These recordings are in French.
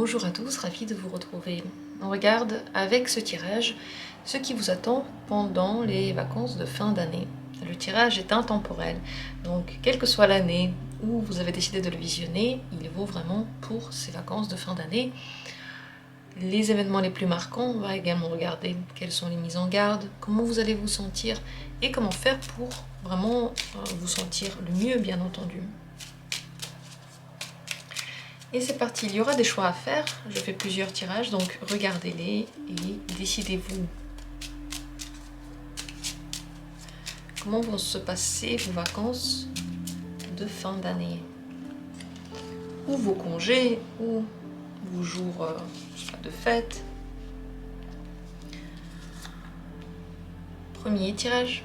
Bonjour à tous, ravi de vous retrouver. On regarde avec ce tirage ce qui vous attend pendant les vacances de fin d'année. Le tirage est intemporel, donc quelle que soit l'année où vous avez décidé de le visionner, il vaut vraiment pour ces vacances de fin d'année. Les événements les plus marquants, on va également regarder quelles sont les mises en garde, comment vous allez vous sentir et comment faire pour vraiment vous sentir le mieux, bien entendu. Et c'est parti, il y aura des choix à faire, je fais plusieurs tirages, donc regardez-les et décidez-vous. Comment vont se passer vos vacances de fin d'année? Ou vos congés, ou vos jours de fête. Premier tirage.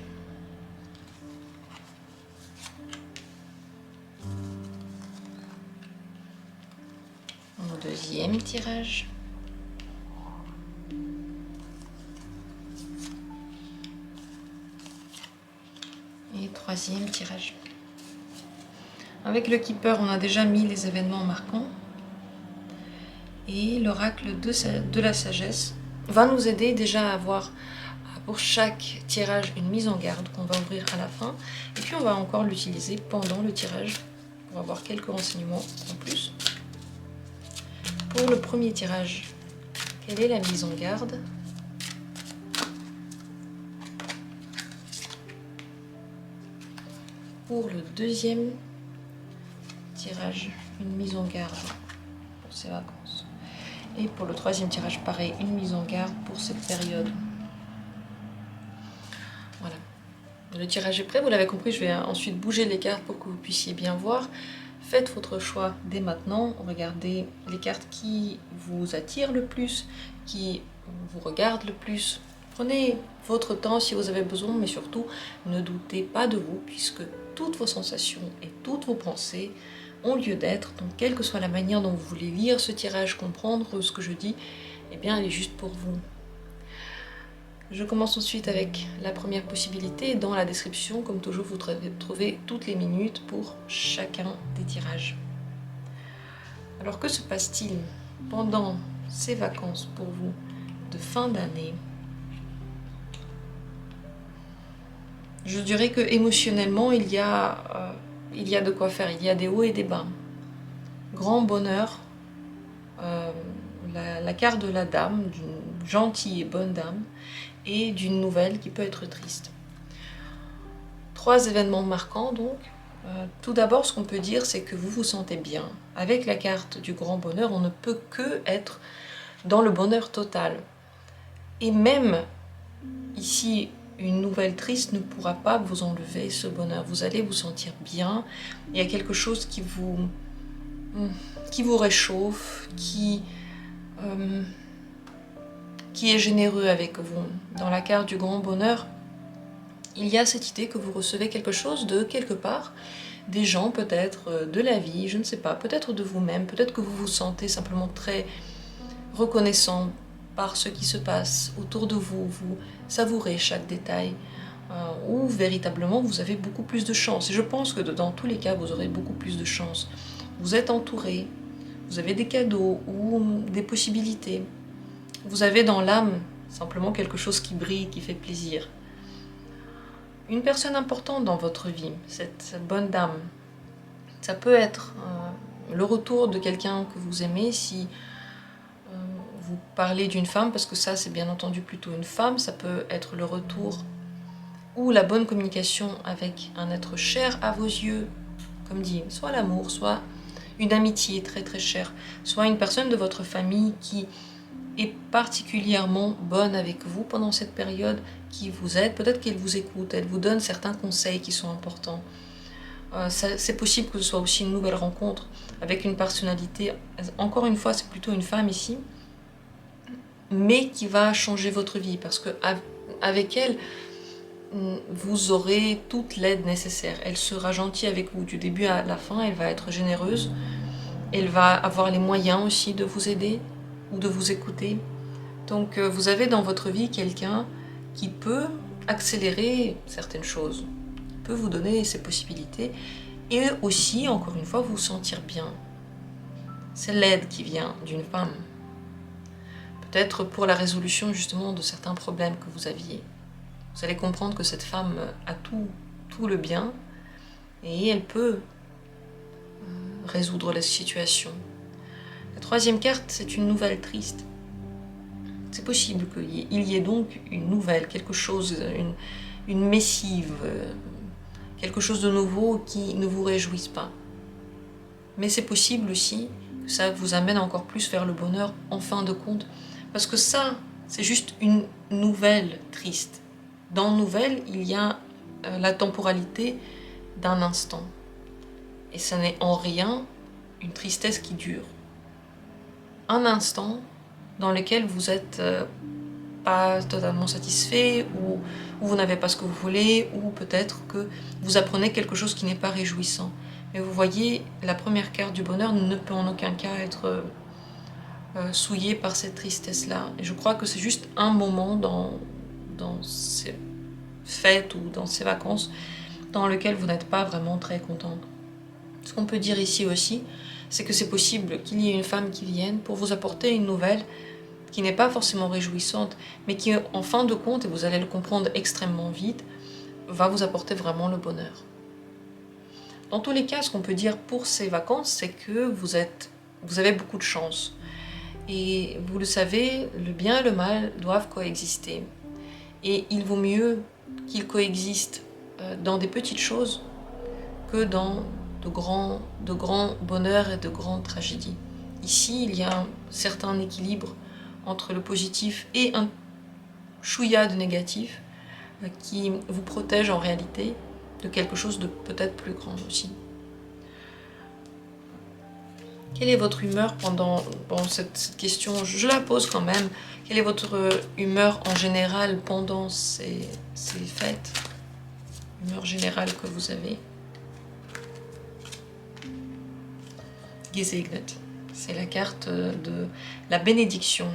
Deuxième tirage. Et troisième tirage. Avec le Keeper, on a déjà mis les événements marquants. Et l'oracle de la sagesse va nous aider déjà à avoir pour chaque tirage une mise en garde qu'on va ouvrir à la fin. Et puis on va encore l'utiliser pendant le tirage pour avoir quelques renseignements en plus. Pour le premier tirage, quelle est la mise en garde? Pour le deuxième tirage, une mise en garde pour ces vacances. Et pour le troisième tirage, pareil, une mise en garde pour cette période. Voilà. Le tirage est prêt, vous l'avez compris, je vais ensuite bouger les cartes pour que vous puissiez bien voir. Faites votre choix dès maintenant, regardez les cartes qui vous attirent le plus, qui vous regardent le plus. Prenez votre temps si vous avez besoin, mais surtout, ne doutez pas de vous, puisque toutes vos sensations et toutes vos pensées ont lieu d'être. Donc, quelle que soit la manière dont vous voulez lire ce tirage, comprendre ce que je dis, eh bien, elle est juste pour vous. Je commence tout de suite avec la première possibilité. Dans la description, comme toujours, vous trouvez toutes les minutes pour chacun des tirages. Alors, que se passe-t-il pendant ces vacances pour vous de fin d'année? Je dirais que émotionnellement, il y a de quoi faire. Il y a des hauts et des bas. Grand bonheur, la carte de la dame, d'une gentille et bonne dame, et d'une nouvelle qui peut être triste. Trois événements marquants donc. Tout d'abord, ce qu'on peut dire, c'est que vous vous sentez bien. Avec la carte du grand bonheur, on ne peut que être dans le bonheur total. Et même ici, une nouvelle triste ne pourra pas vous enlever ce bonheur. Vous allez vous sentir bien. Il y a quelque chose qui vous réchauffe, qui est généreux avec vous. Dans la carte du grand bonheur, il y a cette idée que vous recevez quelque chose de quelque part, des gens peut-être, de la vie, je ne sais pas, peut-être de vous-même, peut-être que vous vous sentez simplement très reconnaissant par ce qui se passe autour de vous, vous savourez chaque détail, ou véritablement vous avez beaucoup plus de chance. Et je pense que dans tous les cas, vous aurez beaucoup plus de chance. Vous êtes entouré, vous avez des cadeaux ou des possibilités. Vous avez dans l'âme simplement quelque chose qui brille, qui fait plaisir. Une personne importante dans votre vie, cette bonne dame, ça peut être le retour de quelqu'un que vous aimez si vous parlez d'une femme, parce que ça c'est bien entendu plutôt une femme, ça peut être le retour ou la bonne communication avec un être cher à vos yeux, comme dit, soit l'amour, soit une amitié très très chère, soit une personne de votre famille qui est particulièrement bonne avec vous pendant cette période, qui vous aide, peut-être qu'elle vous écoute, elle vous donne certains conseils qui sont importants. C'est possible que ce soit aussi une nouvelle rencontre avec une personnalité, encore une fois c'est plutôt une femme ici, mais qui va changer votre vie, parce que avec elle, vous aurez toute l'aide nécessaire. Elle sera gentille avec vous du début à la fin, elle va être généreuse, elle va avoir les moyens aussi de vous aider ou de vous écouter. Donc vous avez dans votre vie quelqu'un qui peut accélérer certaines choses, peut vous donner ces possibilités et aussi, encore une fois, vous sentir bien. c'est l'aide qui vient d'une femme. Peut-être pour la résolution justement de certains problèmes que vous aviez. Vous allez comprendre que cette femme a tout le bien et elle peut résoudre la situation. La troisième carte, c'est une nouvelle triste. C'est possible qu'il y ait donc une nouvelle, quelque chose, une missive, quelque chose de nouveau qui ne vous réjouisse pas. Mais c'est possible aussi que ça vous amène encore plus vers le bonheur en fin de compte. Parce que ça, c'est juste une nouvelle triste. Dans nouvelle, il y a la temporalité d'un instant. Et ça n'est en rien une tristesse qui dure. Un instant dans lequel vous êtes pas totalement satisfait, ou vous n'avez pas ce que vous voulez, ou peut-être que vous apprenez quelque chose qui n'est pas réjouissant. Mais vous voyez, la première carte du bonheur ne peut en aucun cas être souillée par cette tristesse-là. Et je crois que c'est juste un moment dans ces fêtes ou dans ces vacances dans lequel vous n'êtes pas vraiment très contente. Ce qu'on peut dire ici aussi, c'est que c'est possible qu'il y ait une femme qui vienne pour vous apporter une nouvelle qui n'est pas forcément réjouissante, mais qui, en fin de compte, et vous allez le comprendre extrêmement vite, va vous apporter vraiment le bonheur. Dans tous les cas, ce qu'on peut dire pour ces vacances, c'est que vous avez beaucoup de chance. Et vous le savez, le bien et le mal doivent coexister. Et il vaut mieux qu'ils coexistent dans des petites choses que dans de grands bonheurs et de grandes tragédies. Ici, il y a un certain équilibre entre le positif et un chouïa de négatif qui vous protège en réalité de quelque chose de peut-être plus grand aussi. Quelle est votre humeur pendant cette question, je la pose quand même. Quelle est votre humeur en général pendant ces fêtes? Humeur générale que vous avez. Gesegnet, c'est la carte de la bénédiction.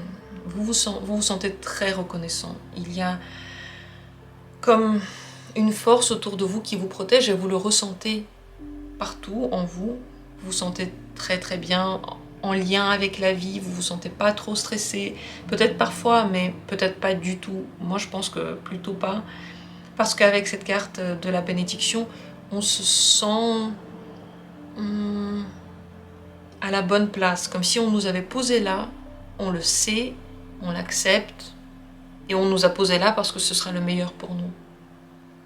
Vous vous sentez très reconnaissant. Il y a comme une force autour de vous qui vous protège et vous le ressentez partout en vous. Vous vous sentez très très bien en lien avec la vie, vous vous sentez pas trop stressé. Peut-être parfois, mais peut-être pas du tout. Moi je pense que plutôt pas. Parce qu'avec cette carte de la bénédiction, on se sent à la bonne place, comme si on nous avait posé là, on le sait, on l'accepte, et on nous a posé là parce que ce sera le meilleur pour nous.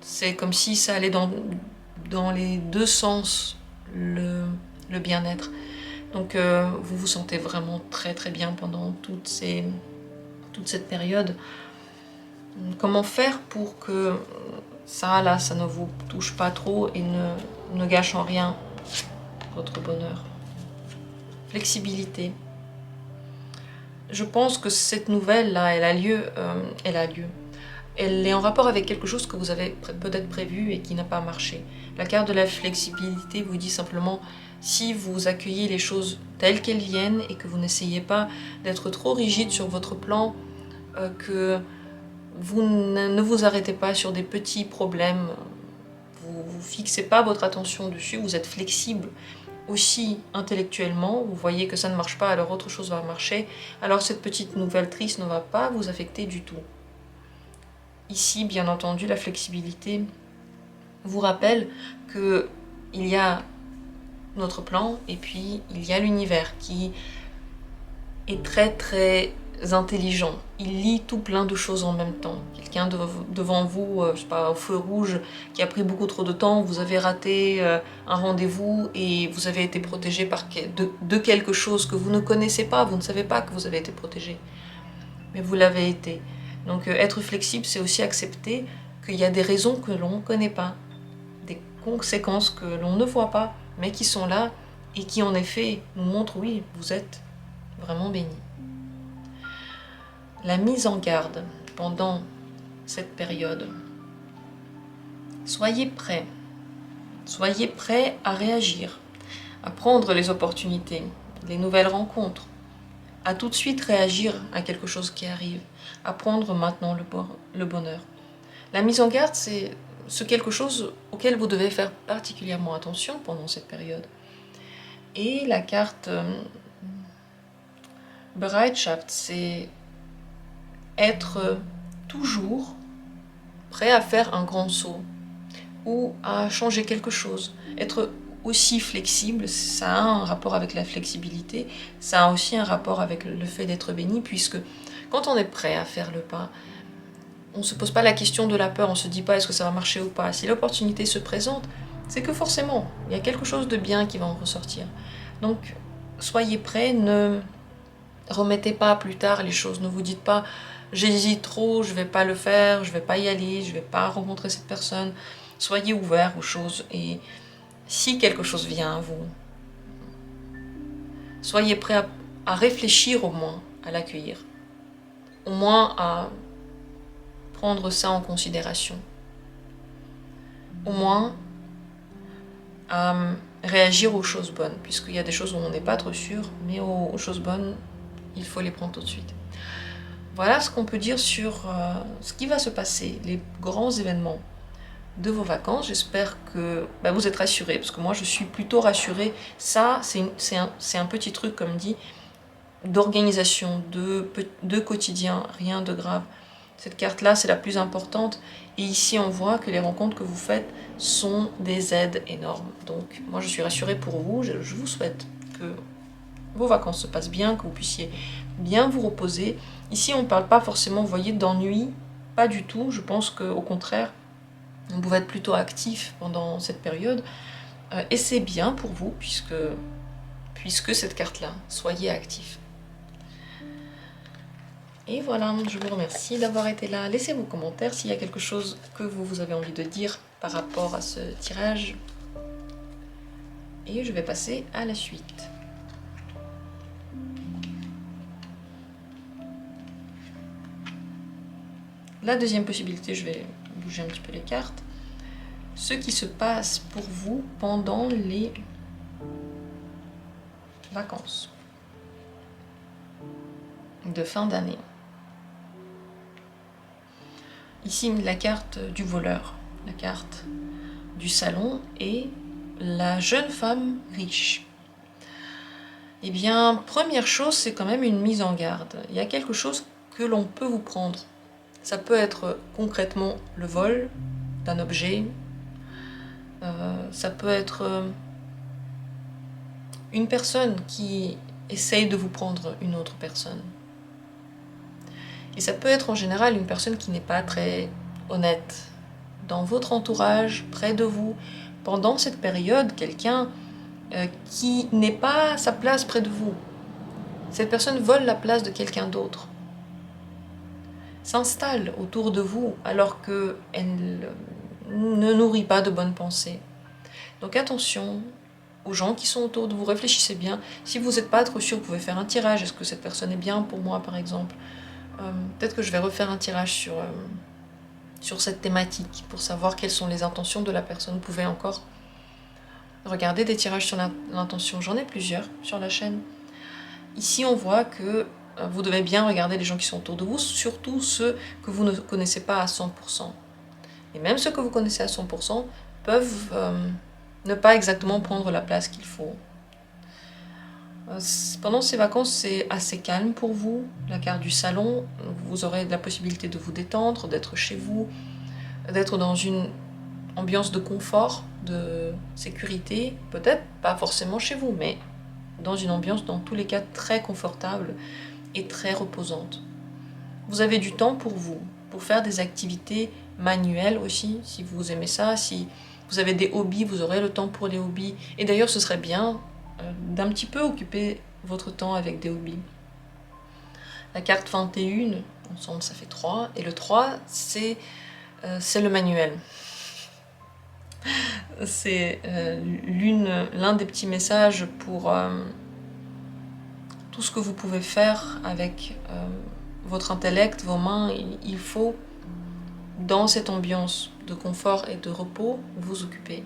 C'est comme si ça allait dans les deux sens, le bien-être. Donc vous vous sentez vraiment très très bien pendant toute cette période. Comment faire pour que ça ne vous touche pas trop et ne gâche en rien votre bonheur? Flexibilité. Je pense que cette nouvelle-là, elle a lieu. Elle est en rapport avec quelque chose que vous avez peut-être prévu et qui n'a pas marché. La carte de la flexibilité vous dit simplement, si vous accueillez les choses telles qu'elles viennent et que vous n'essayez pas d'être trop rigide sur votre plan, que vous ne vous arrêtez pas sur des petits problèmes, vous ne fixez pas votre attention dessus, vous êtes flexible aussi intellectuellement, vous voyez que ça ne marche pas, alors autre chose va marcher, alors cette petite nouvelle triste ne va pas vous affecter du tout. Ici, bien entendu, la flexibilité vous rappelle qu'il y a notre plan et puis il y a l'univers qui est très très intelligent. Il lit tout plein de choses en même temps. Quelqu'un devant vous, je sais pas, au feu rouge, qui a pris beaucoup trop de temps, vous avez raté un rendez-vous et vous avez été protégé de quelque chose que vous ne connaissez pas, vous ne savez pas que vous avez été protégé. Mais vous l'avez été. Donc être flexible, c'est aussi accepter qu'il y a des raisons que l'on ne connaît pas, des conséquences que l'on ne voit pas, mais qui sont là et qui en effet nous montrent, oui, vous êtes vraiment béni. La mise en garde pendant cette période. Soyez prêts à réagir, à prendre les opportunités, les nouvelles rencontres, à tout de suite réagir à quelque chose qui arrive, à prendre maintenant le bonheur. La mise en garde, c'est quelque chose auquel vous devez faire particulièrement attention pendant cette période. Et la carte Bereitschaft, c'est être toujours prêt à faire un grand saut ou à changer quelque chose. Être aussi flexible, ça a un rapport avec la flexibilité, ça a aussi un rapport avec le fait d'être béni, puisque quand on est prêt à faire le pas, on ne se pose pas la question de la peur, on ne se dit pas est-ce que ça va marcher ou pas. Si l'opportunité se présente, c'est que forcément, il y a quelque chose de bien qui va en ressortir. Donc, soyez prêts, ne remettez pas plus tard les choses, ne vous dites pas j'hésite trop, je ne vais pas le faire, je ne vais pas y aller, je ne vais pas rencontrer cette personne. Soyez ouverts aux choses et si quelque chose vient à vous, soyez prêts à réfléchir au moins à l'accueillir, au moins à prendre ça en considération, au moins à réagir aux choses bonnes, puisqu'il y a des choses où on n'est pas trop sûr, mais aux choses bonnes, il faut les prendre tout de suite. Voilà ce qu'on peut dire sur ce qui va se passer, les grands événements de vos vacances. J'espère que vous êtes rassurés, parce que moi je suis plutôt rassurée. Ça, c'est un petit truc, comme dit, d'organisation, de quotidien, rien de grave. Cette carte-là, c'est la plus importante. Et ici, on voit que les rencontres que vous faites sont des aides énormes. Donc, moi, je suis rassurée pour vous. Je vous souhaite que vos vacances se passent bien, que vous puissiez bien vous reposer. Ici, on ne parle pas forcément, vous voyez, d'ennui. Pas du tout. Je pense qu'au contraire, vous pouvez être plutôt actif pendant cette période. Et c'est bien pour vous, puisque cette carte-là, soyez actif. Et voilà, je vous remercie d'avoir été là. Laissez vos commentaires s'il y a quelque chose que vous avez envie de dire par rapport à ce tirage. Et je vais passer à la suite. La deuxième possibilité, je vais bouger un petit peu les cartes. Ce qui se passe pour vous pendant les vacances de fin d'année. Ici, la carte du voleur, la carte du salon et la jeune femme riche. Eh bien, première chose, c'est quand même une mise en garde. Il y a quelque chose que l'on peut vous prendre. Ça peut être concrètement le vol d'un objet. Ça peut être une personne qui essaye de vous prendre une autre personne. Et ça peut être en général une personne qui n'est pas très honnête. Dans votre entourage, près de vous, pendant cette période, quelqu'un qui n'est pas à sa place près de vous. Cette personne vole la place de quelqu'un d'autre. S'installe autour de vous alors qu'elle ne nourrit pas de bonnes pensées. Donc attention aux gens qui sont autour de vous, réfléchissez bien. Si vous n'êtes pas trop sûr, vous pouvez faire un tirage. Est-ce que cette personne est bien pour moi, par exemple? Peut-être que je vais refaire un tirage sur cette thématique pour savoir quelles sont les intentions de la personne. Vous pouvez encore regarder des tirages sur l'intention. J'en ai plusieurs sur la chaîne. Ici, on voit que vous devez bien regarder les gens qui sont autour de vous, surtout ceux que vous ne connaissez pas à 100%. Et même ceux que vous connaissez à 100% peuvent ne pas exactement prendre la place qu'il faut. Pendant ces vacances, c'est assez calme pour vous. La carte du salon, vous aurez la possibilité de vous détendre, d'être chez vous, d'être dans une ambiance de confort, de sécurité, peut-être pas forcément chez vous, mais dans une ambiance dans tous les cas très confortable et très reposante. Vous avez du temps pour vous, pour faire des activités manuelles aussi, si vous aimez ça, si vous avez des hobbies, vous aurez le temps pour les hobbies. Et d'ailleurs, ce serait bien d'un petit peu occuper votre temps avec des hobbies. La carte 21, ensemble ça fait 3, et le 3, c'est le manuel. C'est l'un des petits messages pour tout ce que vous pouvez faire avec votre intellect, vos mains. Il faut, dans cette ambiance de confort et de repos, vous occuper.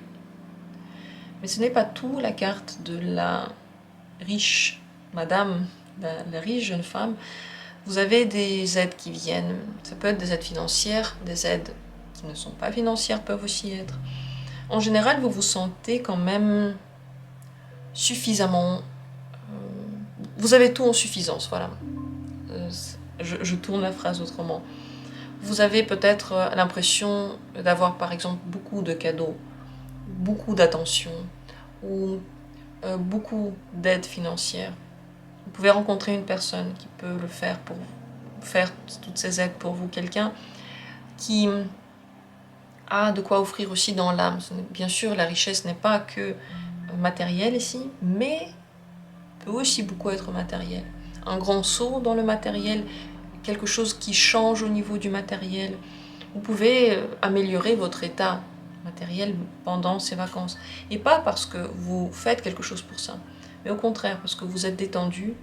Mais ce n'est pas tout. La carte de la riche madame, la riche jeune femme, vous avez des aides qui viennent. Ça peut être des aides financières, des aides qui ne sont pas financières peuvent aussi être. En général, vous vous sentez quand même suffisamment... vous avez tout en suffisance, voilà. Je tourne la phrase autrement. Vous avez peut-être l'impression d'avoir par exemple beaucoup de cadeaux, beaucoup d'attention ou beaucoup d'aide financière. Vous pouvez rencontrer une personne qui peut le faire pour vous, faire toutes ces aides pour vous, quelqu'un qui a de quoi offrir aussi dans l'âme. Bien sûr, la richesse n'est pas que matérielle ici, mais peut aussi beaucoup être matériel. Un grand saut dans le matériel, quelque chose qui change au niveau du matériel. Vous pouvez améliorer votre état matériel pendant ces vacances. Et pas parce que vous faites quelque chose pour ça, mais au contraire, parce que vous êtes détendu,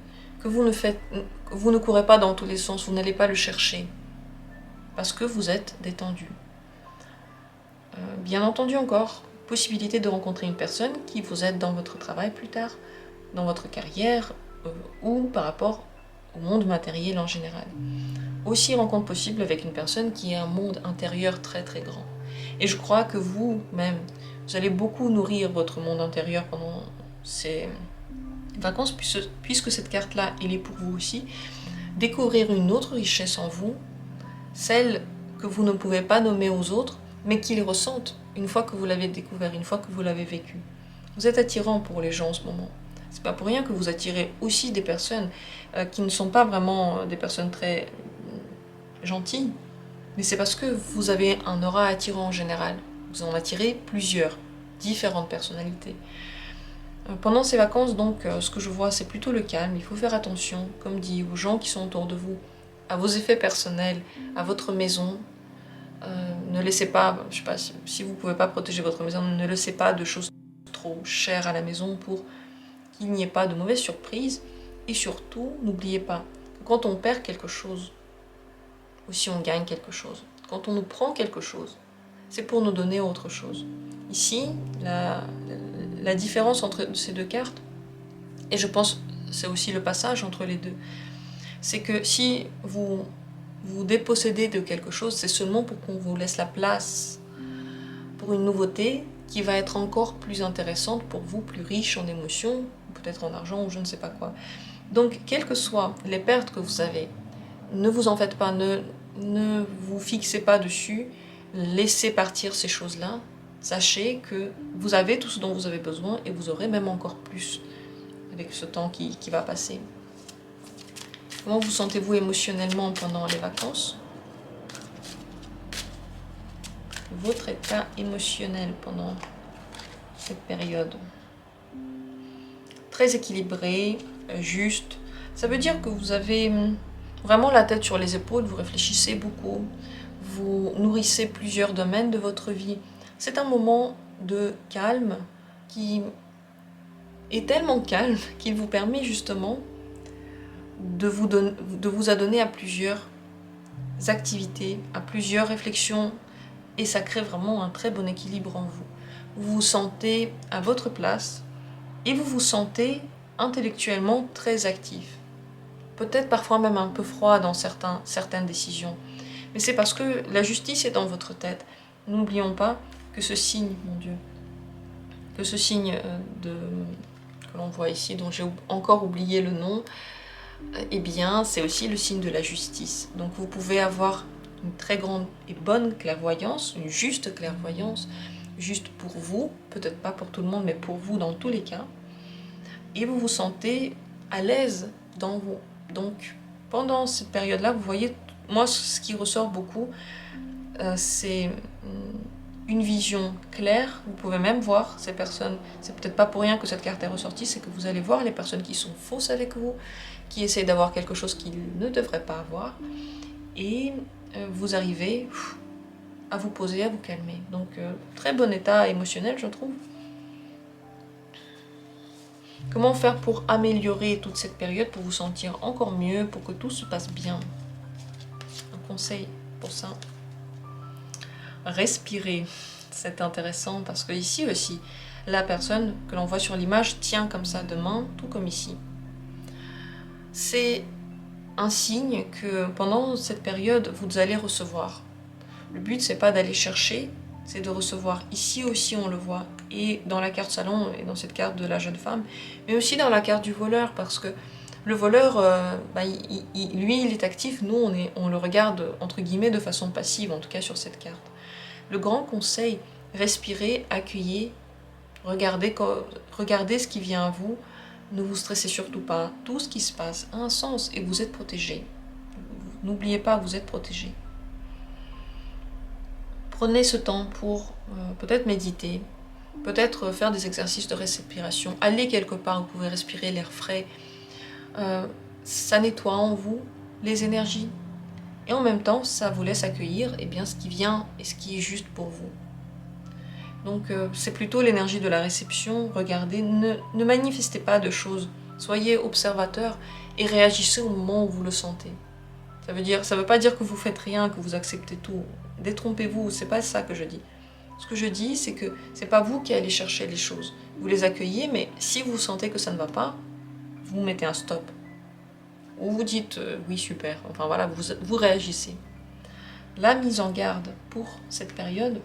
que vous ne courez pas dans tous les sens, vous n'allez pas le chercher, parce que vous êtes détendu. Bien entendu encore, possibilité de rencontrer une personne qui vous aide dans votre travail plus tard, dans votre carrière, ou par rapport au monde matériel en général. Aussi rencontre possible avec une personne qui a un monde intérieur très très grand. Et je crois que vous-même, vous allez beaucoup nourrir votre monde intérieur pendant ces vacances, puisque cette carte-là, elle est pour vous aussi. Découvrir une autre richesse en vous, celle que vous ne pouvez pas nommer aux autres, mais qu'ils ressentent une fois que vous l'avez découvert, une fois que vous l'avez vécu. Vous êtes attirant pour les gens en ce moment. C'est pas pour rien que vous attirez aussi des personnes qui ne sont pas vraiment des personnes très gentilles, mais c'est parce que vous avez un aura attirant en général. Vous en attirez plusieurs, différentes personnalités. Pendant ces vacances, donc, ce que je vois, c'est plutôt le calme. Il faut faire attention, comme dit, aux gens qui sont autour de vous, à vos effets personnels, à votre maison. Ne laissez pas, je sais pas, si vous ne pouvez pas protéger votre maison, ne laissez pas de choses trop chères à la maison pour qu'il n'y ait pas de mauvaises surprises. Et surtout, n'oubliez pas que quand on perd quelque chose, aussi on gagne quelque chose. Quand on nous prend quelque chose, c'est pour nous donner autre chose. Ici, la différence entre ces deux cartes, et je pense c'est aussi le passage entre les deux, c'est que si vous vous dépossédez de quelque chose, c'est seulement pour qu'on vous laisse la place pour une nouveauté qui va être encore plus intéressante pour vous, plus riche en émotions, peut-être en argent ou je ne sais pas quoi. Donc, quelles que soient les pertes que vous avez, ne vous en faites pas, ne vous fixez pas dessus, laissez partir ces choses-là. Sachez que vous avez tout ce dont vous avez besoin et vous aurez même encore plus avec ce temps qui va passer. Comment vous sentez-vous émotionnellement pendant les vacances? Votre état émotionnel pendant cette période. Très équilibré, juste. Ça veut dire que vous avez vraiment la tête sur les épaules, vous réfléchissez beaucoup, vous nourrissez plusieurs domaines de votre vie. C'est un moment de calme qui est tellement calme qu'il vous permet justement de vous adonner à plusieurs activités, à plusieurs réflexions, et ça crée vraiment un très bon équilibre en vous. Vous vous sentez à votre place et vous vous sentez intellectuellement très actif. Peut-être parfois même un peu froid dans certaines décisions. Mais c'est parce que la justice est dans votre tête. N'oublions pas que ce signe, mon Dieu, que ce signe que l'on voit ici, dont j'ai encore oublié le nom, eh bien, c'est aussi le signe de la justice. Donc vous pouvez avoir une très grande et bonne clairvoyance, une juste clairvoyance, juste pour vous, peut-être pas pour tout le monde, mais pour vous dans tous les cas. Et vous vous sentez à l'aise dans vous. Donc, pendant cette période-là, vous voyez, moi, ce qui ressort beaucoup, c'est une vision claire. Vous pouvez même voir ces personnes. C'est peut-être pas pour rien que cette carte est ressortie, c'est que vous allez voir les personnes qui sont fausses avec vous, qui essaient d'avoir quelque chose qu'ils ne devraient pas avoir. Et vous arrivez à vous poser, à vous calmer. Donc, très bon état émotionnel, je trouve. Comment faire pour améliorer toute cette période, pour vous sentir encore mieux, pour que tout se passe bien? Un conseil pour ça. Respirer, c'est intéressant parce que ici aussi, la personne que l'on voit sur l'image tient comme ça deux mains, tout comme ici. C'est un signe que pendant cette période, vous allez recevoir. Le but, c'est pas d'aller chercher, c'est de recevoir. Ici aussi, on le voit, et dans la carte salon, et dans cette carte de la jeune femme, mais aussi dans la carte du voleur, parce que Le voleur, lui, il est actif, nous, on le regarde, entre guillemets, de façon passive, en tout cas sur cette carte. Le grand conseil, respirez, accueillez, regardez ce qui vient à vous, ne vous stressez surtout pas. Tout ce qui se passe a un sens et vous êtes protégé. N'oubliez pas, vous êtes protégé. Prenez ce temps pour peut-être méditer, peut-être faire des exercices de respiration. Allez quelque part, vous pouvez respirer l'air frais. Ça nettoie en vous les énergies. Et en même temps, ça vous laisse accueillir ce qui vient et ce qui est juste pour vous. Donc c'est plutôt l'énergie de la réception. Regardez, ne manifestez pas de choses. Soyez observateur et réagissez au moment où vous le sentez. Ça veut pas dire que vous faites rien, que vous acceptez tout. Détrompez-vous, c'est pas ça que je dis. Ce que je dis, c'est que c'est pas vous qui allez chercher les choses. Vous les accueillez, mais si vous sentez que ça ne va pas, vous mettez un stop. Ou vous dites oui, super. Enfin voilà, vous réagissez. La mise en garde pour cette période,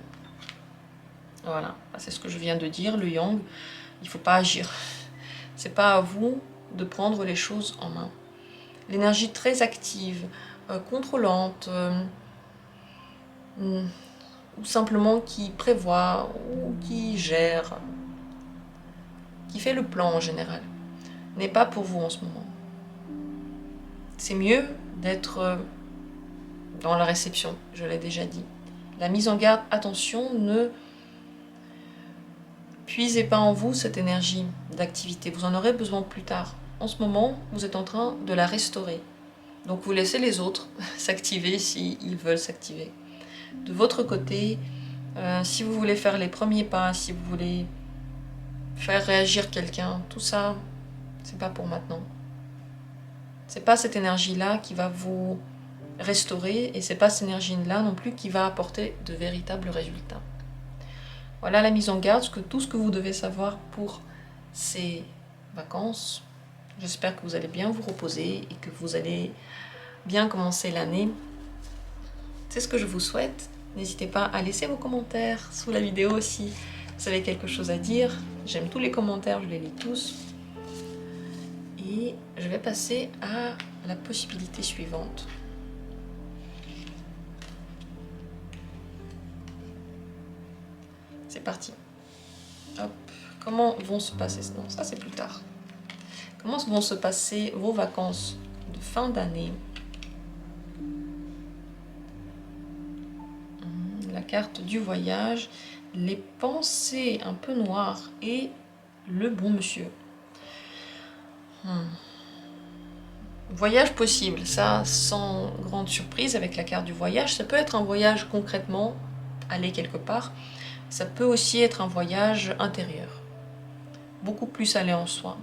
voilà, c'est ce que je viens de dire, le yang, il ne faut pas agir. C'est pas à vous de prendre les choses en main. L'énergie très active, contrôlante, ou simplement qui prévoit, ou qui gère, qui fait le plan en général, n'est pas pour vous en ce moment. C'est mieux d'être dans la réception, je l'ai déjà dit. La mise en garde, attention, ne puisez pas en vous cette énergie d'activité, vous en aurez besoin plus tard. En ce moment, vous êtes en train de la restaurer. Donc vous laissez les autres s'activer s'ils veulent s'activer. De votre côté, si vous voulez faire les premiers pas, si vous voulez faire réagir quelqu'un, tout ça, c'est pas pour maintenant. C'est pas cette énergie-là qui va vous restaurer et c'est pas cette énergie-là non plus qui va apporter de véritables résultats. Voilà la mise en garde, tout ce que vous devez savoir pour ces vacances. J'espère que vous allez bien vous reposer et que vous allez bien commencer l'année. C'est ce que je vous souhaite. N'hésitez pas à laisser vos commentaires sous la vidéo si vous avez quelque chose à dire. J'aime tous les commentaires, je les lis tous. Et je vais passer à la possibilité suivante. C'est parti. Hop. Comment vont se passer... Non, ça c'est plus tard. Comment vont se passer vos vacances de fin d'année? La carte du voyage, les pensées un peu noires et le bon monsieur. Voyage possible, ça sans grande surprise avec la carte du voyage. Ça peut être un voyage concrètement, aller quelque part. Ça peut aussi être un voyage intérieur, beaucoup plus aller en soi.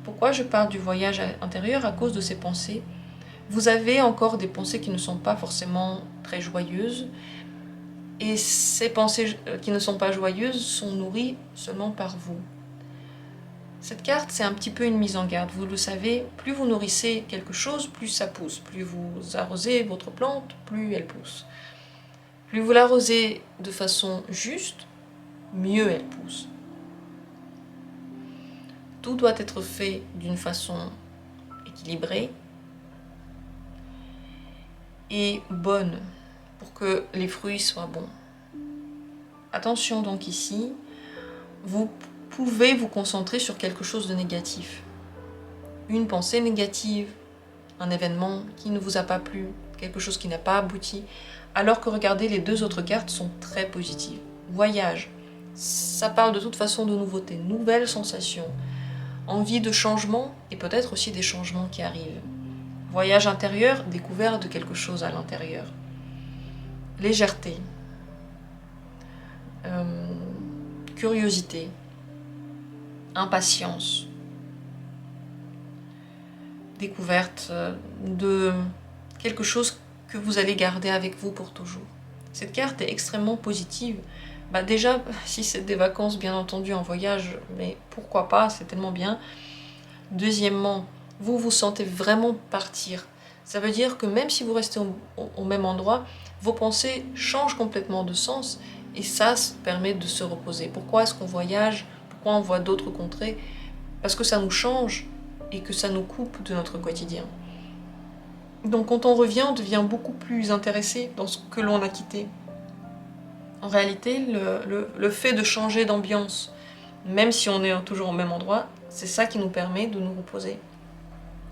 Pourquoi je parle du voyage intérieur? À cause de ces pensées. Vous avez encore des pensées qui ne sont pas forcément très joyeuses. Et ces pensées qui ne sont pas joyeuses sont nourries seulement par vous. Cette carte, c'est un petit peu une mise en garde. Vous le savez, plus vous nourrissez quelque chose, plus ça pousse. Plus vous arrosez votre plante, plus elle pousse. Plus vous l'arrosez de façon juste, mieux elle pousse. Tout doit être fait d'une façon équilibrée et bonne pour que les fruits soient bons. Attention donc ici, vous pouvez vous concentrer sur quelque chose de négatif. Une pensée négative, un événement qui ne vous a pas plu, quelque chose qui n'a pas abouti, alors que regardez, les deux autres cartes sont très positives. Voyage, ça parle de toute façon de nouveautés, nouvelles sensations, envie de changement et peut-être aussi des changements qui arrivent. Voyage intérieur, découverte de quelque chose à l'intérieur. Légèreté, curiosité, impatience, découverte de quelque chose que vous allez garder avec vous pour toujours. Cette carte est extrêmement positive. Déjà, si c'est des vacances, bien entendu, en voyage, mais pourquoi pas, c'est tellement bien. Deuxièmement, vous vous sentez vraiment partir. Ça veut dire que même si vous restez au même endroit, vos pensées changent complètement de sens et ça permet de se reposer. Pourquoi est-ce qu'on voyage? Pourquoi on voit d'autres contrées? Parce que ça nous change et que ça nous coupe de notre quotidien. Donc quand on revient, on devient beaucoup plus intéressé dans ce que l'on a quitté. En réalité, le fait de changer d'ambiance, même si on est toujours au même endroit, c'est ça qui nous permet de nous reposer.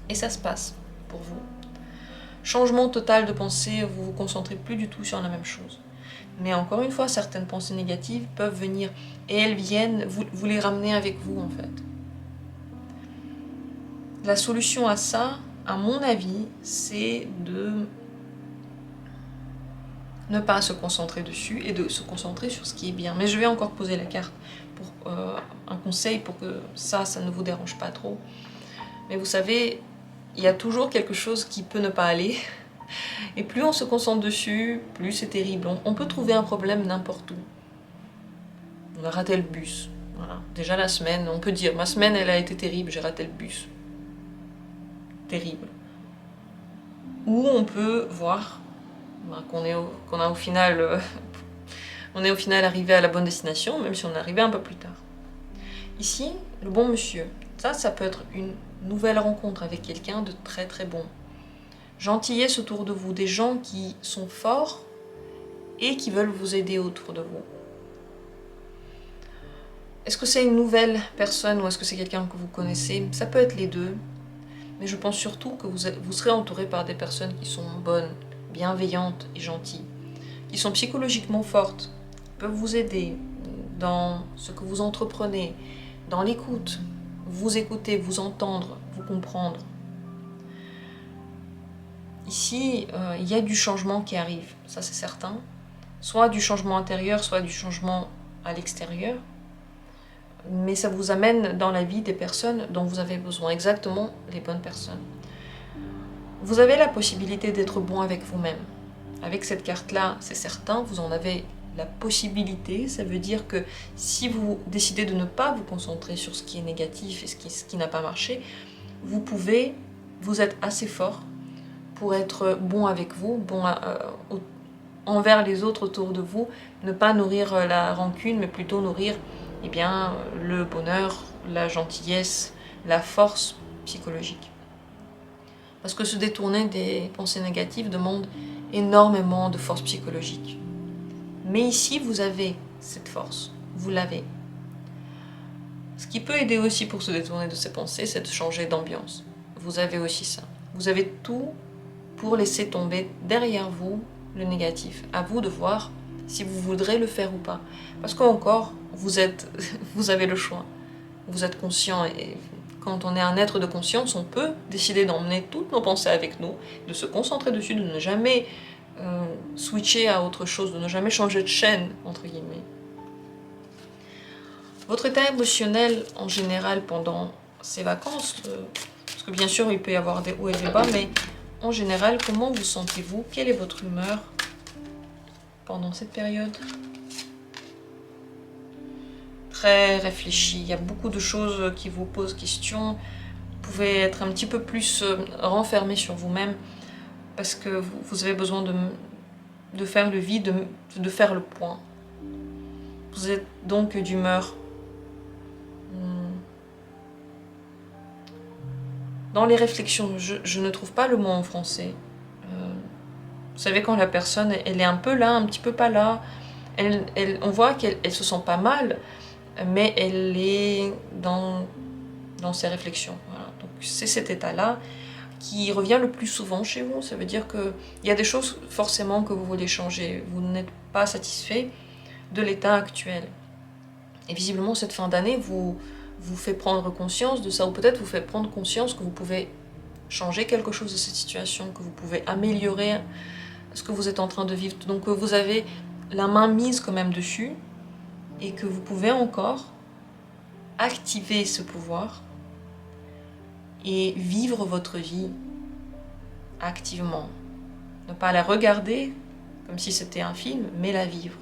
Et ça se passe pour vous. Changement total de pensée, vous vous concentrez plus du tout sur la même chose. Mais encore une fois, certaines pensées négatives peuvent venir et elles viennent, vous les ramenez avec vous en fait. La solution à ça, à mon avis, c'est de ne pas se concentrer dessus et de se concentrer sur ce qui est bien. Mais je vais encore poser la carte pour un conseil pour que ça ne vous dérange pas trop. Mais vous savez, il y a toujours quelque chose qui peut ne pas aller. Et plus on se concentre dessus, plus c'est terrible. On peut trouver un problème n'importe où. On a raté le bus. Voilà. Déjà la semaine, on peut dire, ma semaine elle a été terrible, j'ai raté le bus. Terrible. Ou on peut voir qu'on est au final arrivé à la bonne destination, même si on est arrivé un peu plus tard. Ici, le bon monsieur, ça peut être une nouvelle rencontre avec quelqu'un de très très bon. Gentillesse autour de vous, des gens qui sont forts et qui veulent vous aider autour de vous. Est-ce que c'est une nouvelle personne ou est-ce que c'est quelqu'un que vous connaissez? Ça peut être les deux, mais je pense surtout que vous serez entouré par des personnes qui sont bonnes, bienveillantes et gentilles, qui sont psychologiquement fortes, peuvent vous aider dans ce que vous entreprenez, dans l'écoute, vous écouter, vous entendre, vous comprendre. Ici, il y a du changement qui arrive, ça c'est certain, soit du changement intérieur, soit du changement à l'extérieur, mais ça vous amène dans la vie des personnes dont vous avez besoin, exactement les bonnes personnes. Vous avez la possibilité d'être bon avec vous-même. Avec cette carte-là, c'est certain, vous en avez la possibilité. Ça veut dire que si vous décidez de ne pas vous concentrer sur ce qui est négatif et ce qui n'a pas marché, vous êtes assez fort pour être bon avec vous, envers les autres autour de vous, ne pas nourrir la rancune, mais plutôt nourrir le bonheur, la gentillesse, la force psychologique. Parce que se détourner des pensées négatives demande énormément de force psychologique. Mais ici, vous avez cette force, vous l'avez. Ce qui peut aider aussi pour se détourner de ces pensées, c'est de changer d'ambiance. Vous avez aussi ça. Vous avez tout pour laisser tomber derrière vous le négatif. À vous de voir si vous voudrez le faire ou pas. Parce qu'encore, vous avez le choix. Vous êtes conscient et quand on est un être de conscience, on peut décider d'emmener toutes nos pensées avec nous, de se concentrer dessus, de ne jamais switcher à autre chose, de ne jamais changer de chaîne, entre guillemets. Votre état émotionnel, en général, pendant ces vacances, parce que bien sûr, il peut y avoir des hauts et des bas, mais en général, comment vous sentez-vous? Quelle est votre humeur pendant cette période? Très réfléchi, il y a beaucoup de choses qui vous posent question. Vous pouvez être un petit peu plus renfermé sur vous-même parce que vous avez besoin de faire le vide, de faire le point. Vous êtes donc d'humeur dans les réflexions. Je ne trouve pas le mot en français. Vous savez, quand la personne elle est un peu là, un petit peu pas là, on voit qu'elle se sent pas mal, mais elle est dans ses réflexions. Voilà. Donc c'est cet état-là qui revient le plus souvent chez vous. Ça veut dire qu'il y a des choses forcément que vous voulez changer. Vous n'êtes pas satisfait de l'état actuel. Et visiblement, cette fin d'année vous fait prendre conscience de ça, ou peut-être vous fait prendre conscience que vous pouvez changer quelque chose de cette situation, que vous pouvez améliorer ce que vous êtes en train de vivre. Donc vous avez la main mise quand même dessus, et que vous pouvez encore activer ce pouvoir et vivre votre vie activement. Ne pas la regarder comme si c'était un film, mais la vivre.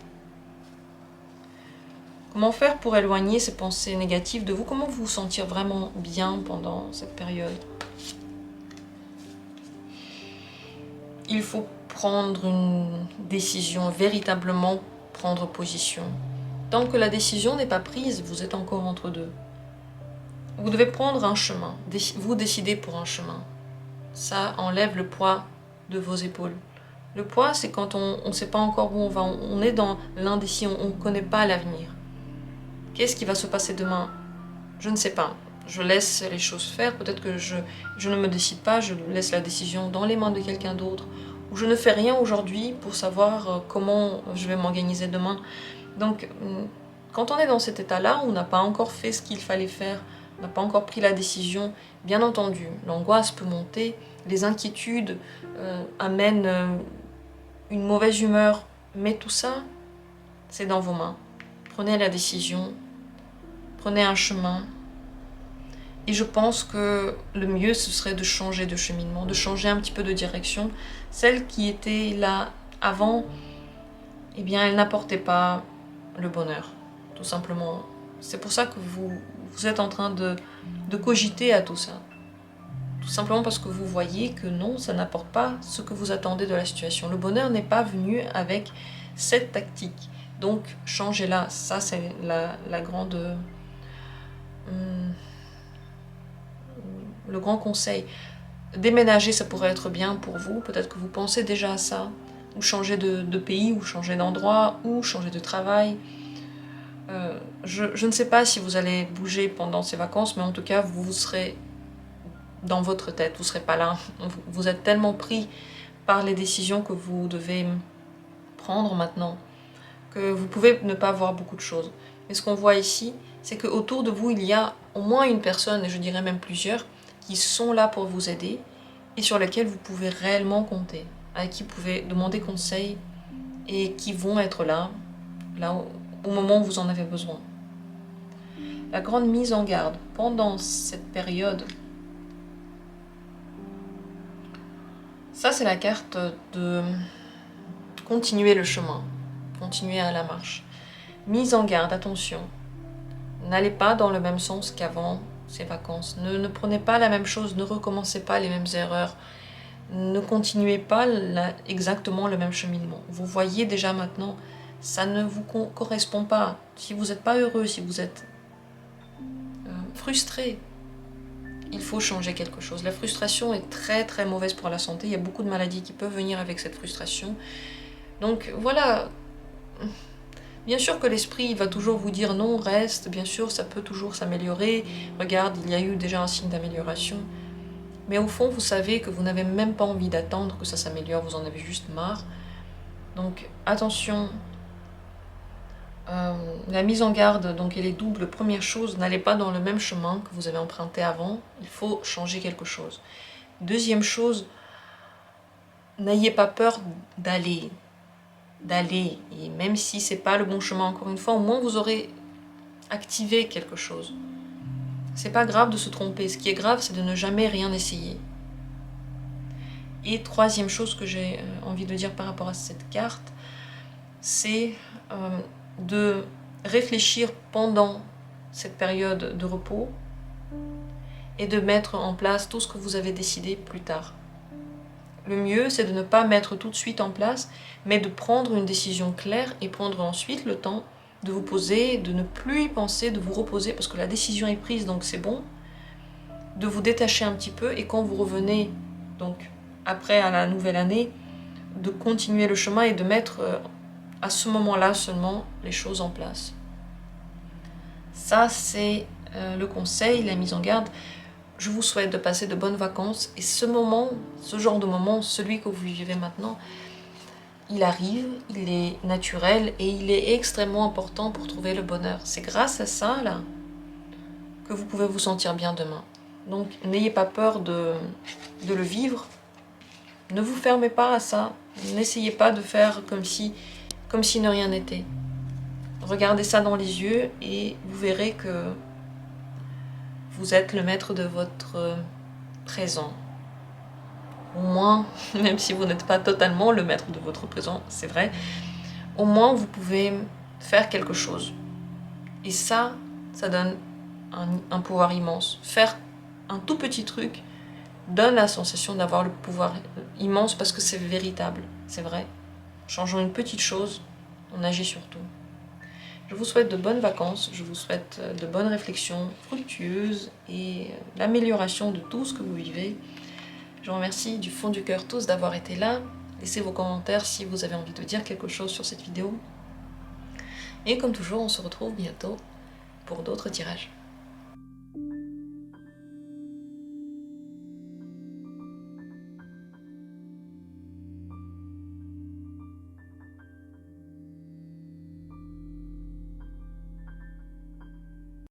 Comment faire pour éloigner ces pensées négatives de vous? Comment vous sentir vraiment bien pendant cette période? Il faut prendre une décision, véritablement prendre position. Tant que la décision n'est pas prise, vous êtes encore entre deux. Vous devez prendre un chemin, vous décidez pour un chemin. Ça enlève le poids de vos épaules. Le poids, c'est quand on ne sait pas encore où on va, on est dans l'indécis, on ne connaît pas l'avenir. Qu'est-ce qui va se passer demain? Je ne sais pas. Je laisse les choses faire, peut-être que je ne me décide pas, je laisse la décision dans les mains de quelqu'un d'autre, ou je ne fais rien aujourd'hui pour savoir comment je vais m'organiser demain. Donc, quand on est dans cet état-là, on n'a pas encore fait ce qu'il fallait faire, on n'a pas encore pris la décision, bien entendu, l'angoisse peut monter, les inquiétudes amènent une mauvaise humeur, mais tout ça, c'est dans vos mains. Prenez la décision, prenez un chemin, et je pense que le mieux, ce serait de changer de cheminement, de changer un petit peu de direction. Celle qui était là avant, eh bien, elle n'apportait pas le bonheur, tout simplement. C'est pour ça que vous êtes en train de cogiter à tout ça. Tout simplement parce que vous voyez que non, ça n'apporte pas ce que vous attendez de la situation. Le bonheur n'est pas venu avec cette tactique. Donc, changez-la. Ça, c'est la grande... le grand conseil. Déménager, ça pourrait être bien pour vous. Peut-être que vous pensez déjà à ça. Ou changer de pays, ou changer d'endroit, ou changer de travail. Je ne sais pas si vous allez bouger pendant ces vacances, mais en tout cas, vous serez dans votre tête, vous ne serez pas là. Vous êtes tellement pris par les décisions que vous devez prendre maintenant, que vous pouvez ne pas voir beaucoup de choses. Mais ce qu'on voit ici, c'est qu'autour de vous, il y a au moins une personne, et je dirais même plusieurs, qui sont là pour vous aider, et sur lesquels vous pouvez réellement compter, à qui vous pouvez demander conseil, et qui vont être là au moment où vous en avez besoin. La grande mise en garde pendant cette période, ça c'est la carte de continuer le chemin, continuer à la marche. Mise en garde, attention, n'allez pas dans le même sens qu'avant ces vacances, ne prenez pas la même chose, ne recommencez pas les mêmes erreurs, ne continuez pas exactement le même cheminement. Vous voyez déjà maintenant, ça ne vous correspond pas. Si vous n'êtes pas heureux, si vous êtes frustré, il faut changer quelque chose. La frustration est très très mauvaise pour la santé. Il y a beaucoup de maladies qui peuvent venir avec cette frustration. Donc voilà, bien sûr que l'esprit va toujours vous dire non, reste, bien sûr ça peut toujours s'améliorer. Regarde, il y a eu déjà un signe d'amélioration. Mais au fond, vous savez que vous n'avez même pas envie d'attendre que ça s'améliore, vous en avez juste marre. Donc attention, la mise en garde, donc elle est double. Première chose, n'allez pas dans le même chemin que vous avez emprunté avant, il faut changer quelque chose. Deuxième chose, n'ayez pas peur d'aller, et même si c'est pas le bon chemin, encore une fois, au moins vous aurez activé quelque chose. C'est pas grave de se tromper, ce qui est grave, c'est de ne jamais rien essayer. Et troisième chose que j'ai envie de dire par rapport à cette carte, c'est de réfléchir pendant cette période de repos et de mettre en place tout ce que vous avez décidé plus tard. Le mieux, c'est de ne pas mettre tout de suite en place, mais de prendre une décision claire et prendre ensuite le temps de vous poser, de ne plus y penser, de vous reposer, parce que la décision est prise, donc c'est bon, de vous détacher un petit peu, et quand vous revenez, donc après à la nouvelle année, de continuer le chemin et de mettre à ce moment-là seulement les choses en place. Ça, c'est le conseil, la mise en garde. Je vous souhaite de passer de bonnes vacances, et ce moment, ce genre de moment, celui que vous vivez maintenant, il arrive, il est naturel et il est extrêmement important pour trouver le bonheur. C'est grâce à ça, là, que vous pouvez vous sentir bien demain. Donc, n'ayez pas peur de le vivre. Ne vous fermez pas à ça. N'essayez pas de faire comme si de rien n'était. Regardez ça dans les yeux et vous verrez que vous êtes le maître de votre présent. Au moins, même si vous n'êtes pas totalement le maître de votre présent, c'est vrai, au moins vous pouvez faire quelque chose. Et ça donne un pouvoir immense. Faire un tout petit truc donne la sensation d'avoir le pouvoir immense parce que c'est véritable, c'est vrai. Changeons une petite chose, on agit sur tout. Je vous souhaite de bonnes vacances, je vous souhaite de bonnes réflexions fructueuses et l'amélioration de tout ce que vous vivez. Je vous remercie du fond du cœur tous d'avoir été là. Laissez vos commentaires si vous avez envie de dire quelque chose sur cette vidéo. Et comme toujours, on se retrouve bientôt pour d'autres tirages.